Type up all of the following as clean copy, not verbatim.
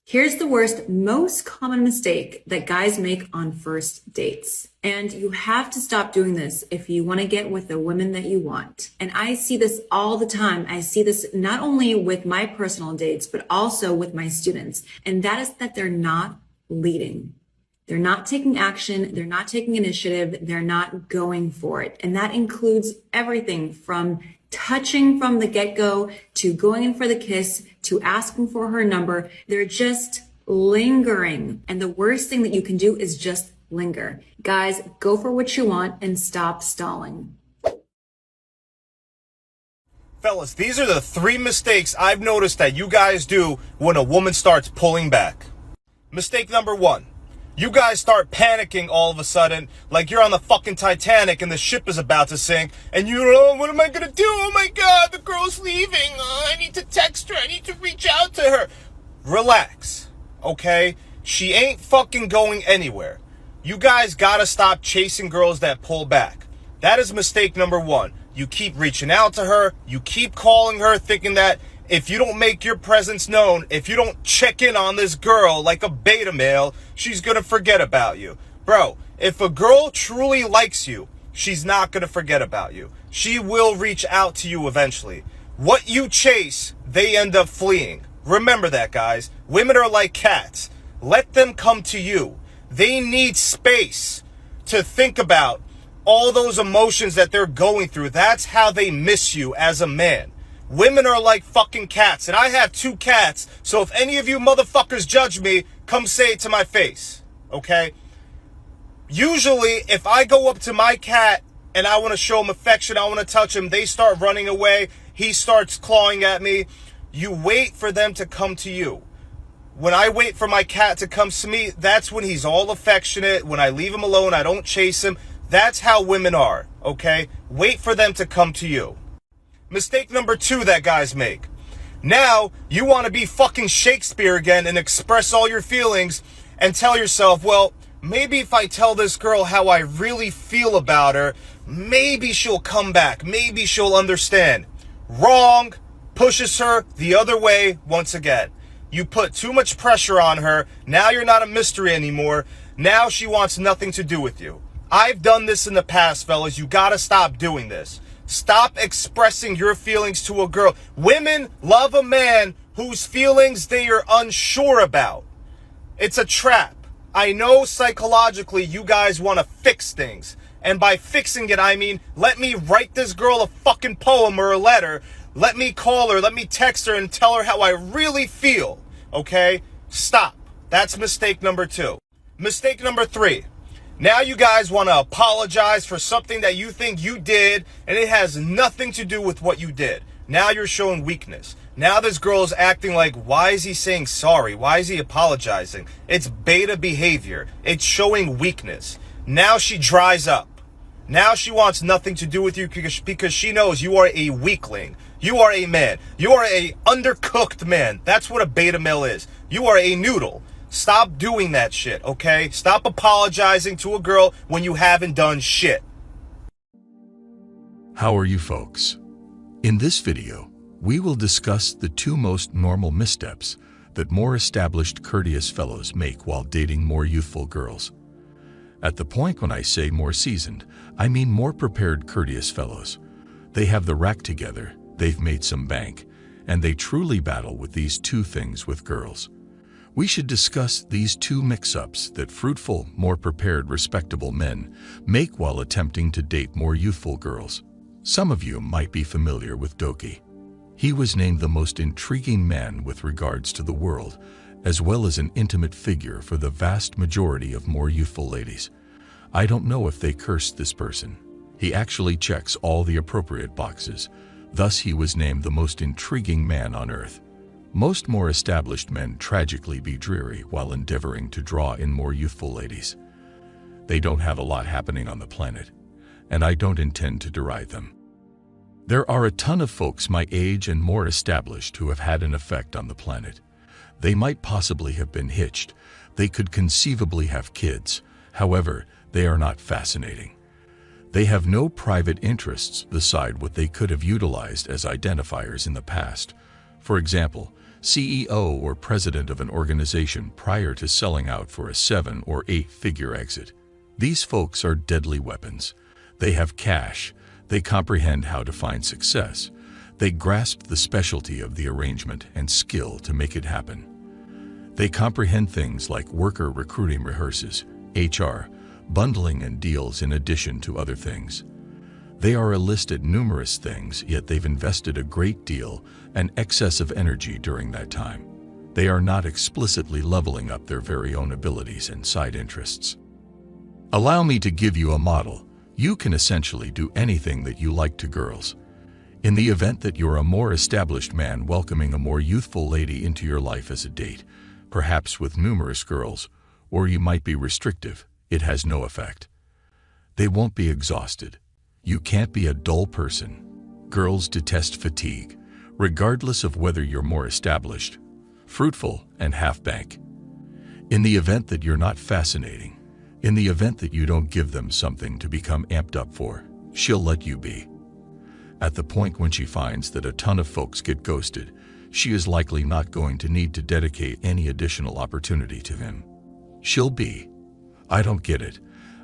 Here's the worst, most common mistake that guys make on first dates. And you have to stop doing this if you want to get with the women that you want. And I see this all the time. I see this not only with my personal dates, but also with my students. And that is that they're not leading. They're not taking action. They're not taking initiative. They're not going for it. And that includes everything from touching from the get-go to going in for the kiss to asking for her number. They're just lingering. And the worst thing that you can do is just linger. Guys, go for what you want and stop stalling. Fellas, these are the 3 mistakes I've noticed that you guys do when a woman starts pulling back. Mistake number 1. You guys start panicking all of a sudden, like you're on the fucking Titanic and the ship is about to sink, and you don't know, what am I gonna do? Oh my God, the girl's leaving. I need to text her. I need to reach out to her. Relax, okay? She ain't fucking going anywhere. You guys gotta stop chasing girls that pull back. That is mistake number 1. You keep reaching out to her. You keep calling her thinking that if you don't make your presence known, if you don't check in on this girl like a beta male, she's gonna forget about you. Bro, if a girl truly likes you, she's not gonna forget about you. She will reach out to you eventually. What you chase, they end up fleeing. Remember that, guys. Women are like cats. Let them come to you. They need space to think about all those emotions that they're going through. That's how they miss you as a man. Women are like fucking cats, and I have 2 cats, so if any of you motherfuckers judge me, come say it to my face, okay? Usually, if I go up to my cat and I want to show him affection, I want to touch him, they start running away, he starts clawing at me. You wait for them to come to you. When I wait for my cat to come to me, that's when he's all affectionate. When I leave him alone, I don't chase him. That's how women are, okay? Wait for them to come to you. Mistake number 2 that guys make. Now, you want to be fucking Shakespeare again and express all your feelings and tell yourself, well, maybe if I tell this girl how I really feel about her, maybe she'll come back. Maybe she'll understand. Wrong. Pushes her the other way once again. You put too much pressure on her. Now you're not a mystery anymore. Now she wants nothing to do with you. I've done this in the past, fellas. You gotta stop doing this. Stop expressing your feelings to a girl. Women love a man whose feelings they are unsure about. It's a trap. I know psychologically you guys want to fix things. And by fixing it, I mean, let me write this girl a fucking poem or a letter. Let me call her, let me text her and tell her how I really feel. Okay? Stop. That's mistake number 2. Mistake number 3. Now you guys want to apologize for something that you think you did, and it has nothing to do with what you did. Now you're showing weakness. Now this girl is acting like, why is he saying sorry? Why is he apologizing? It's beta behavior. It's showing weakness. Now she dries up. Now she wants nothing to do with you because she knows you are a weakling. You are a man. You are a undercooked man. That's what a beta male is. You are a noodle. Stop doing that shit, okay? Stop apologizing to a girl when you haven't done shit. How are you folks? In this video, we will discuss the 2 most normal missteps that more established courteous fellows make while dating more youthful girls. At the point when I say more seasoned, I mean more prepared courteous fellows. They have the rack together, they've made some bank, and they truly battle with these 2 things with girls. We should discuss these 2 mix-ups that fruitful, more prepared, respectable men make while attempting to date more youthful girls. Some of you might be familiar with Doki. He was named the most intriguing man with regards to the world, as well as an intimate figure for the vast majority of more youthful ladies. I don't know if they cursed this person. He actually checks all the appropriate boxes. Thus, he was named the most intriguing man on earth. Most more established men tragically be dreary while endeavoring to draw in more youthful ladies. They don't have a lot happening on the planet, and I don't intend to deride them. There are a ton of folks my age and more established who have had an effect on the planet. They might possibly have been hitched. They could conceivably have kids. However, they are not fascinating. They have no private interests beside what they could have utilized as identifiers in the past. For example, CEO or president of an organization prior to selling out for a 7 or 8-figure exit. These folks are deadly weapons. They have cash. They comprehend how to find success. They grasp the specialty of the arrangement and skill to make it happen. They comprehend things like worker recruiting rehearses, HR, bundling and deals in addition to other things. They are a list at numerous things, yet they've invested a great deal and excess of energy during that time. They are not explicitly leveling up their very own abilities and side interests. Allow me to give you a model. You can essentially do anything that you like to girls. In the event that you're a more established man welcoming a more youthful lady into your life as a date, perhaps with numerous girls, or you might be restrictive, it has no effect. They won't be exhausted. You can't be a dull person. Girls detest fatigue, regardless of whether you're more established, fruitful, and half-bank. In the event that you're not fascinating, in the event that you don't give them something to become amped up for, she'll let you be. At the point when she finds that a ton of folks get ghosted, she is likely not going to need to dedicate any additional opportunity to him. She'll be, I don't get it.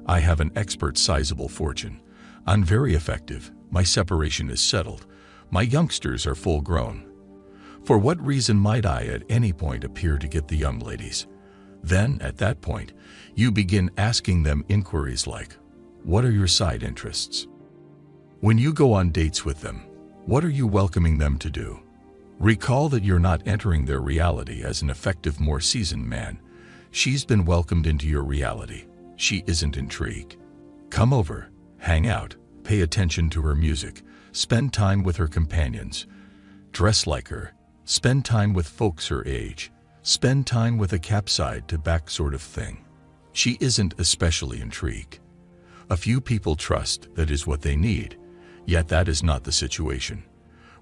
I have an expert sizable fortune. I'm very effective. My separation is settled. My youngsters are full grown. For what reason might I at any point appear to get the young ladies? Then, at that point, you begin asking them inquiries like, what are your side interests? When you go on dates with them, what are you welcoming them to do? Recall that you're not entering their reality as an effective, more seasoned man. She's been welcomed into your reality. She isn't intrigued. Come over, hang out, pay attention to her music, spend time with her companions, dress like her, spend time with folks her age, spend time with a capside to back sort of thing. She isn't especially intrigued. A few people trust that is what they need, yet that is not the situation.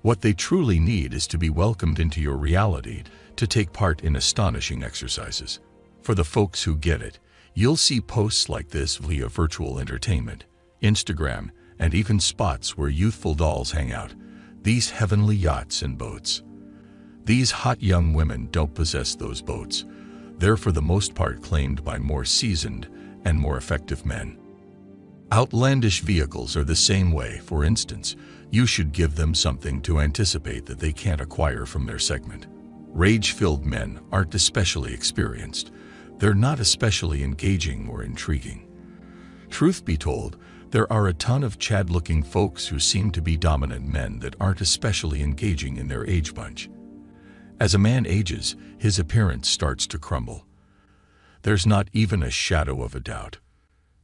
What they truly need is to be welcomed into your reality, to take part in astonishing exercises. For the folks who get it, you'll see posts like this via virtual entertainment, Instagram, and even spots where youthful dolls hang out, these heavenly yachts and boats. These hot young women don't possess those boats. They're for the most part claimed by more seasoned and more effective men. Outlandish vehicles are the same way. For instance, you should give them something to anticipate that they can't acquire from their segment. Rage-filled men aren't especially experienced. They're not especially engaging or intriguing. Truth be told, there are a ton of Chad-looking folks who seem to be dominant men that aren't especially engaging in their age bunch. As a man ages, his appearance starts to crumble. There's not even a shadow of a doubt.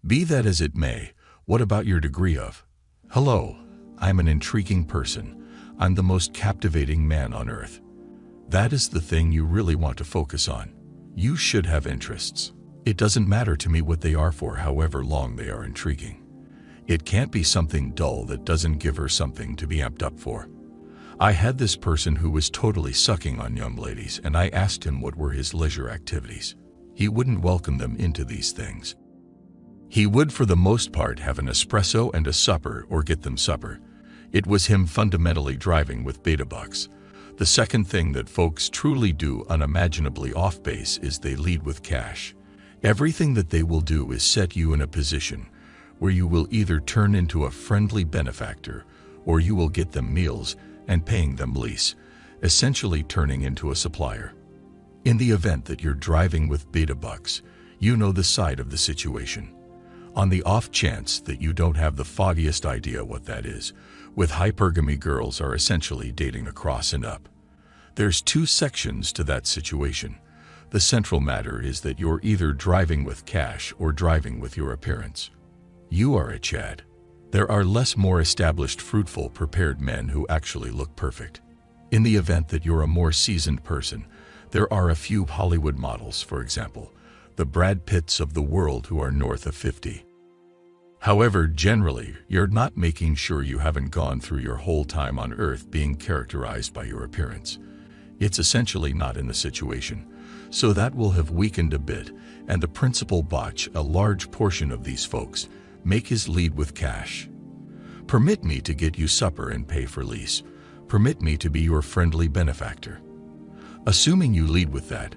Be that as it may, what about your degree of, hello, I'm an intriguing person. I'm the most captivating man on earth. That is the thing you really want to focus on. You should have interests. It doesn't matter to me what they are for however long they are intriguing. It can't be something dull that doesn't give her something to be amped up for. I had this person who was totally sucking on young ladies, and I asked him what were his leisure activities. He wouldn't welcome them into these things. He would for the most part have an espresso and a supper or get them supper. It was him fundamentally driving with beta bucks. The second thing that folks truly do unimaginably off base is they lead with cash. Everything that they will do is set you in a position where you will either turn into a friendly benefactor or you will get them meals and paying them lease, essentially turning into a supplier. In the event that you're driving with beta bucks, you know the side of the situation. On the off chance that you don't have the foggiest idea what that is, with hypergamy girls are essentially dating across and up. There's two sections to that situation. The central matter is that you're either driving with cash or driving with your appearance. You are a Chad. There are less more established, fruitful, prepared men who actually look perfect. In the event that you're a more seasoned person, there are a few Hollywood models, for example, the Brad Pitts of the world who are north of 50. However, generally, you're not making sure you haven't gone through your whole time on Earth being characterized by your appearance. It's essentially not in the situation, so that will have weakened a bit, and the principal botch, a large portion of these folks, make his lead with cash. Permit me to get you supper and pay for lease. Permit me to be your friendly benefactor. Assuming you lead with that,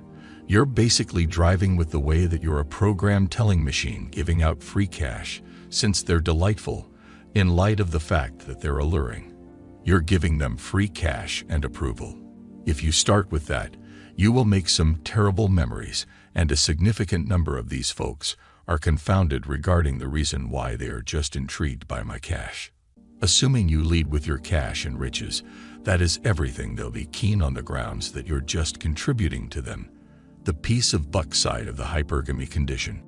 you're basically driving with the way that you're a programmed telling machine giving out free cash, since they're delightful, in light of the fact that they're alluring. You're giving them free cash and approval. If you start with that, you will make some terrible memories, and a significant number of these folks are confounded regarding the reason why they are just intrigued by my cash. Assuming you lead with your cash and riches, that is everything. They'll be keen on the grounds that you're just contributing to them, the piece of buck side of the hypergamy condition.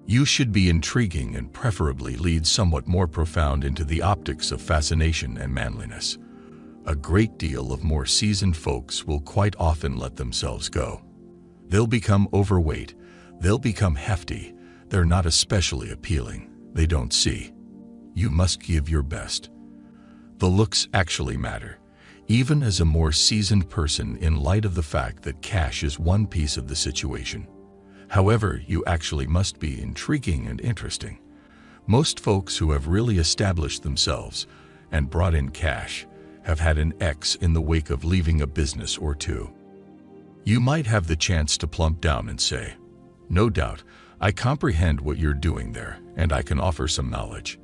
You should be intriguing and preferably lead somewhat more profound into the optics of fascination and manliness. A great deal of more seasoned folks will quite often let themselves go. They'll become overweight, they'll become hefty, they're not especially appealing, they don't see. You must give your best. The looks actually matter, even as a more seasoned person, in light of the fact that cash is one piece of the situation. However, you actually must be intriguing and interesting. Most folks who have really established themselves and brought in cash have had an X in the wake of leaving a business or two. You might have the chance to plump down and say, "No doubt, I comprehend what you're doing there, and I can offer some knowledge."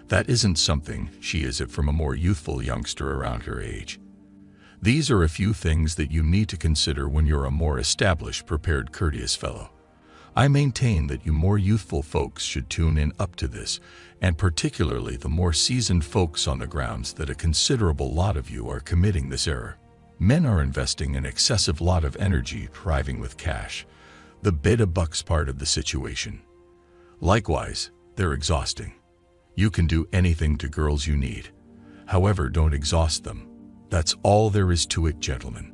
That isn't something she is it from a more youthful youngster around her age. These are a few things that you need to consider when you're a more established, prepared, courteous fellow. I maintain that you more youthful folks should tune in up to this, and particularly the more seasoned folks, on the grounds that a considerable lot of you are committing this error. Men are investing an excessive lot of energy driving with cash, the beta bucks part of the situation. Likewise, they're exhausting. You can do anything to girls you need. However, don't exhaust them. That's all there is to it, gentlemen.